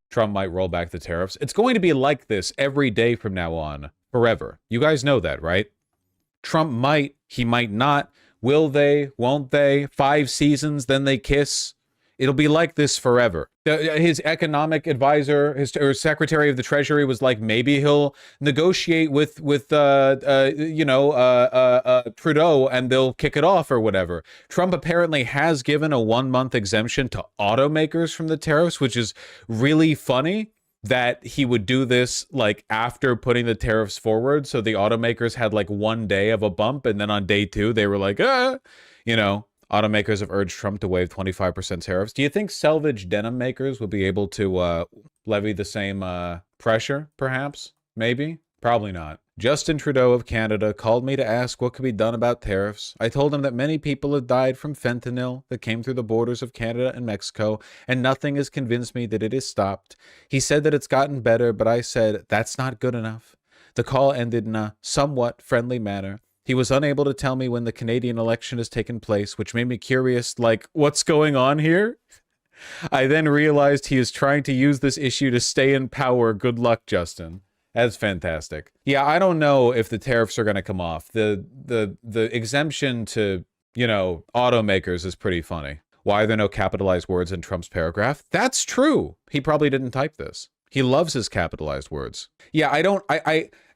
Trump might roll back the tariffs. It's going to be like this every day from now on, forever. You guys know that, right? Trump might, he might not. Will they? Won't they? 5 seasons, then they kiss. It'll be like this forever. His economic advisor, or Secretary of the Treasury, was like, maybe he'll negotiate with Trudeau and they'll kick it off or whatever. Trump apparently has given a 1-month exemption to automakers from the tariffs, which is really funny that he would do this like after putting the tariffs forward. So the automakers had like 1 day of a bump, and then on day 2 they were like, automakers have urged Trump to waive 25% tariffs. Do you think salvage denim makers will be able to levy the same pressure, perhaps? Maybe? Probably not. Justin Trudeau of Canada called me to ask what could be done about tariffs. I told him that many people have died from fentanyl that came through the borders of Canada and Mexico, and nothing has convinced me that it is stopped. He said that it's gotten better, but I said, that's not good enough. The call ended in a somewhat friendly manner. He was unable to tell me when the Canadian election has taken place, which made me curious, like, what's going on here? I then realized he is trying to use this issue to stay in power. Good luck, Justin. That's fantastic. Yeah, I don't know if the tariffs are going to come off. The exemption to, automakers is pretty funny. Why are there no capitalized words in Trump's paragraph? That's true. He probably didn't type this. He loves his capitalized words. Yeah,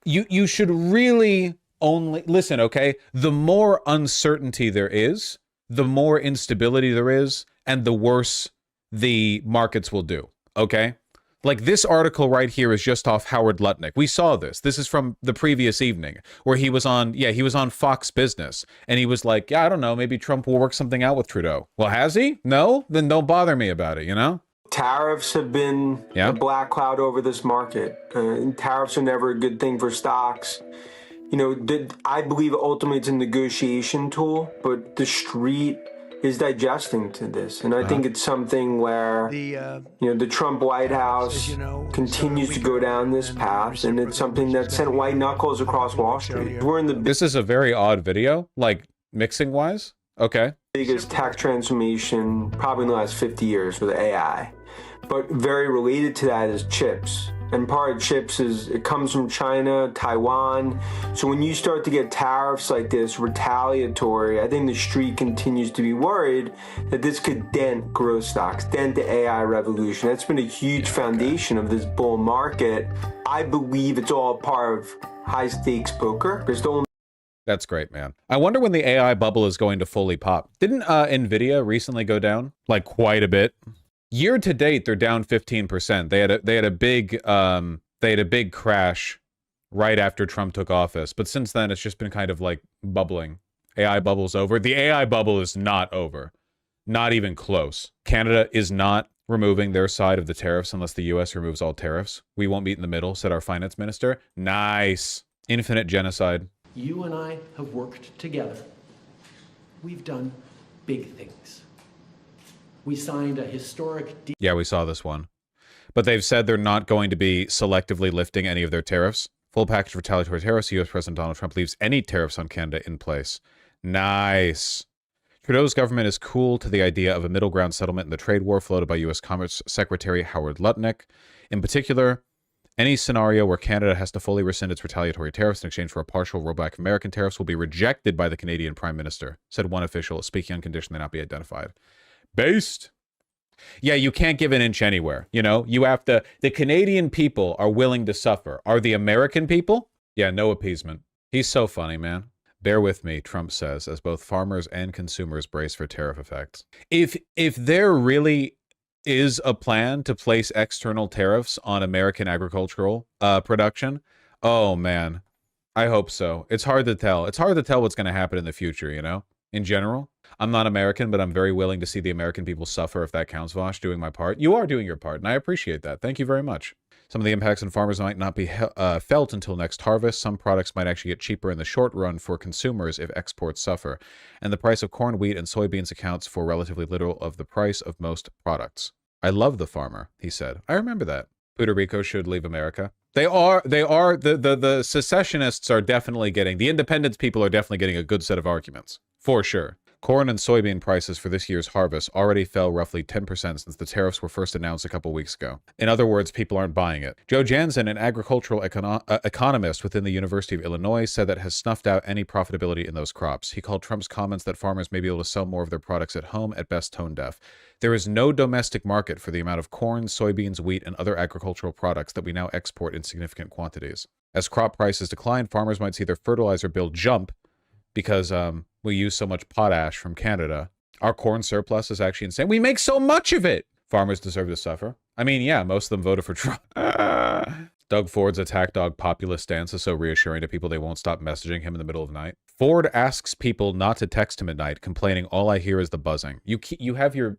you should really only listen, okay? The more uncertainty there is, the more instability there is, and the worse the markets will do, okay? Like this article right here is just off Howard Lutnick. We saw this. This is from the previous evening where he was on Fox Business, and he was like, I don't know, maybe Trump will work something out with Trudeau. Well, has he? No? Then don't bother me about it, Tariffs have been a black cloud over this market. Tariffs are never a good thing for stocks. I believe ultimately it's a negotiation tool, but the street is digesting to this. And I think it's something where, the Trump White House continues to go down this path, and it's something that sent white knuckles across Wall Street. This is a very odd video, like mixing-wise. Okay. Biggest tech transformation probably in the last 50 years with AI. But very related to that is chips. And part of chips is it comes from China, Taiwan. So when you start to get tariffs like this, retaliatory, I think the street continues to be worried that this could dent growth stocks, dent the AI revolution. That's been a huge foundation of this bull market. I believe it's all part of high stakes poker. That's great, man. I wonder when the AI bubble is going to fully pop. Didn't Nvidia recently go down like quite a bit? Year to date, they're down 15%. They had a big crash right after Trump took office, but since then it's just been kind of like bubbling. AI bubble's over. The AI bubble is not over, not even close. Canada is not removing their side of the tariffs unless the U.S. removes all tariffs. We won't meet in the middle, said our finance minister. Nice. Infinite genocide. You and I have worked together. We've done big things. We signed a historic deal. Yeah, we saw this one. But they've said they're not going to be selectively lifting any of their tariffs. Full package of retaliatory tariffs. U.S. President Donald Trump leaves any tariffs on Canada in place. Nice. Trudeau's government is cool to the idea of a middle ground settlement in the trade war floated by U.S. Commerce Secretary Howard Lutnick. In particular, any scenario where Canada has to fully rescind its retaliatory tariffs in exchange for a partial rollback of American tariffs will be rejected by the Canadian Prime Minister, said one official, speaking on condition they not be identified. Based. Yeah, you can't give an inch anywhere. You have to. The Canadian people are willing to suffer. Are the American people? Yeah, no appeasement. He's so funny, man. Bear with me, Trump says, as both farmers and consumers brace for tariff effects. If there really is a plan to place external tariffs on American agricultural production, oh man, I hope so. It's hard to tell. It's hard to tell what's going to happen in the future, in general. I'm not American, but I'm very willing to see the American people suffer if that counts, Vosh, doing my part. You are doing your part, and I appreciate that. Thank you very much. Some of the impacts on farmers might not be felt until next harvest. Some products might actually get cheaper in the short run for consumers if exports suffer. And the price of corn, wheat, and soybeans accounts for relatively little of the price of most products. I love the farmer, he said. I remember that. Puerto Rico should leave America. The secessionists are definitely getting, the independence people are definitely getting a good set of arguments. For sure. Corn and soybean prices for this year's harvest already fell roughly 10% since the tariffs were first announced a couple weeks ago. In other words, people aren't buying it. Joe Jansen, an agricultural economist within the University of Illinois, said that has snuffed out any profitability in those crops. He called Trump's comments that farmers may be able to sell more of their products at home at best tone deaf. There is no domestic market for the amount of corn, soybeans, wheat, and other agricultural products that we now export in significant quantities. As crop prices decline, farmers might see their fertilizer bill jump because we use so much potash from Canada. Our corn surplus is actually insane. We make so much of it. Farmers deserve to suffer. I mean, yeah, most of them voted for Trump. Doug Ford's attack dog populist stance is so reassuring to people they won't stop messaging him in the middle of the night. Ford asks people not to text him at night, complaining all I hear is the buzzing. You have your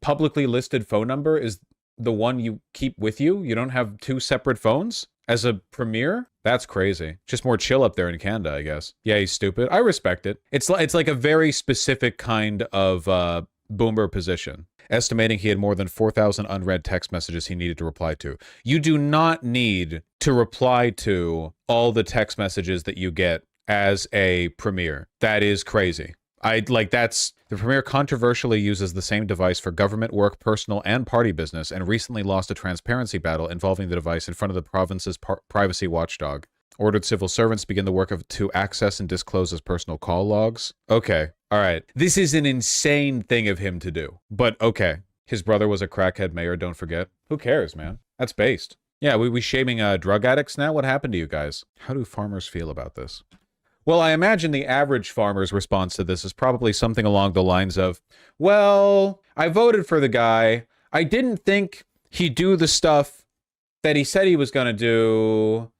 publicly listed phone number is the one you keep with you? You don't have two separate phones? As a premier? That's crazy. Just more chill up there in Canada, I guess. Yeah, he's stupid. I respect it. It's like a very specific kind of boomer position. Estimating he had more than 4,000 unread text messages he needed to reply to. You do not need to reply to all the text messages that you get as a premier. That is crazy. The premier controversially uses the same device for government work, personal, and party business, and recently lost a transparency battle involving the device in front of the province's privacy watchdog. Ordered civil servants begin the work to access and disclose his personal call logs. Okay, all right. This is an insane thing of him to do, but okay. His brother was a crackhead mayor, don't forget. Who cares, man? That's based. Yeah, we shaming drug addicts now? What happened to you guys? How do farmers feel about this? Well, I imagine the average farmer's response to this is probably something along the lines of, well, I voted for the guy. I didn't think he'd do the stuff that he said he was going to do.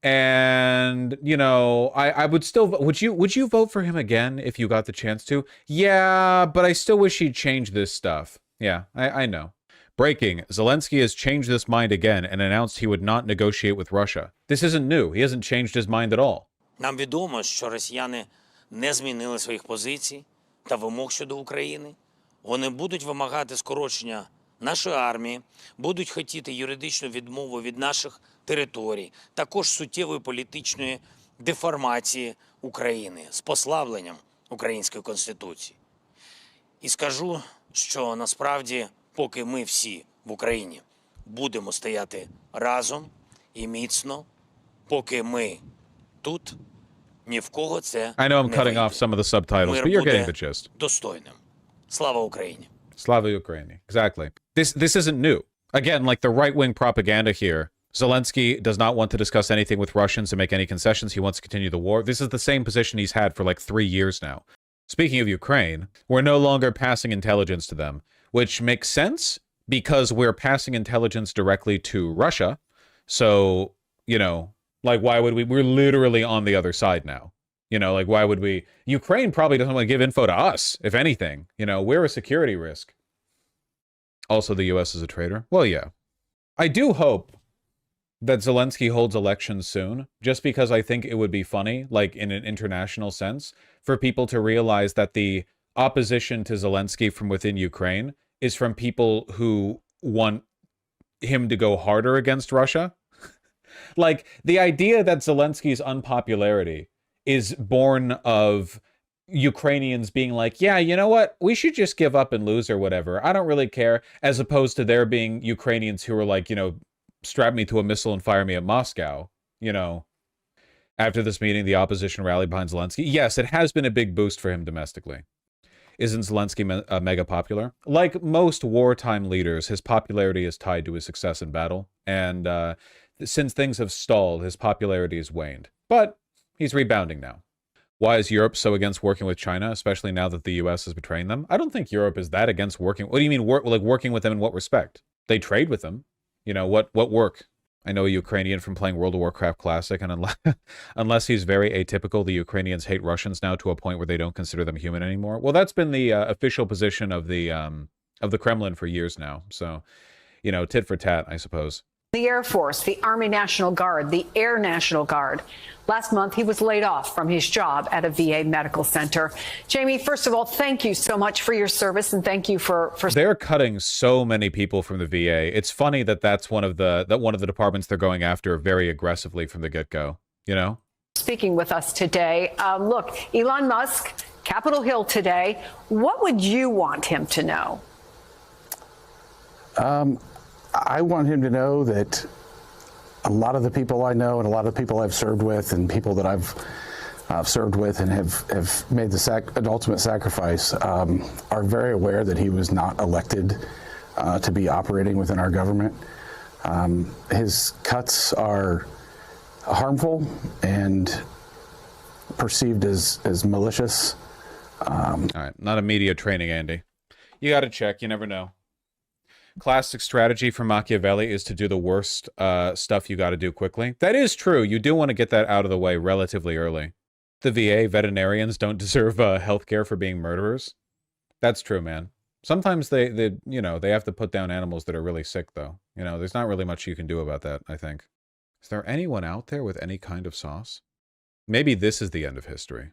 And, you know, I would still, would you vote for him again if you got the chance to? Yeah, but I still wish he'd change this stuff. Yeah, I know. Breaking, Zelensky has changed his mind again and announced he would not negotiate with Russia. This isn't new. He hasn't changed his mind at all. Нам відомо, що росіяни не змінили своїх позицій та вимог щодо України. Вони будуть вимагати скорочення нашої армії, будуть хотіти юридичну відмову від наших територій, також суттєвої політичної деформації України з послабленням української Конституції. І скажу, що насправді, поки ми всі в Україні будемо стояти разом і міцно, поки ми тут, ні в кого це I know I'm cutting off some of the subtitles, but you're getting the gist. Достойним. Слава Україні. Slava Ukraini. Exactly. This isn't new. Again, like the right-wing propaganda here, Zelensky does not want to discuss anything with Russians and make any concessions. He wants to continue the war. This is the same position he's had for like 3 years now. Speaking of Ukraine, we're no longer passing intelligence to them, which makes sense because we're passing intelligence directly to Russia. So, you know, like, why would we? We're literally on the other side now. You know, like, why would we? Ukraine probably doesn't want to give info to us, if anything. You know, we're a security risk. Also, the U.S. is a traitor. Well, yeah. I do hope that Zelensky holds elections soon, just because I think it would be funny, like, in an international sense, for people to realize that the opposition to Zelensky from within Ukraine is from people who want him to go harder against Russia. Like, the idea that Zelensky's unpopularity is born of Ukrainians being like, yeah, you know what? We should just give up and lose or whatever. I don't really care. As opposed to there being Ukrainians who are like, you know, strap me to a missile and fire me at Moscow. You know, after this meeting, the opposition rallied behind Zelensky. Yes, it has been a big boost for him domestically. Isn't Zelensky mega popular? Like most wartime leaders, his popularity is tied to his success in battle. And since things have stalled, his popularity has waned. But he's rebounding now. Why is Europe so against working with China, especially now that the U.S. is betraying them? I don't think Europe is that against working. What do you mean, like working with them in what respect? They trade with them. You know, what work? I know a Ukrainian from playing World of Warcraft Classic, and unless he's very atypical, the Ukrainians hate Russians now to a point where they don't consider them human anymore. Well, that's been the official position of the Kremlin for years now. So, you know, tit for tat, I suppose. The Air Force, the Army National Guard, the Air National Guard. Last month, he was laid off from his job at a VA medical center. Jamie, first of all, thank you so much for your service, and thank you for. They're cutting so many people from the VA. It's funny that that's one of the departments they're going after very aggressively from the get-go. You know, speaking with us today. Look, Elon Musk Capitol Hill today. What would you want him to know? I want him to know that a lot of the people I know and a lot of the people I've served with and people that I've served with and have made an ultimate sacrifice are very aware that he was not elected to be operating within our government. His cuts are harmful and perceived as malicious. All right, not a media training, Andy. You got to check. You never know. Classic strategy for Machiavelli is to do the worst stuff you got to do quickly. That is true. You do want to get that out of the way relatively early. The VA veterinarians don't deserve health care for being murderers. That's true, man. Sometimes they have to put down animals that are really sick, though. You know, there's not really much you can do about that, I think. Is there anyone out there with any kind of sauce? Maybe this is the end of history.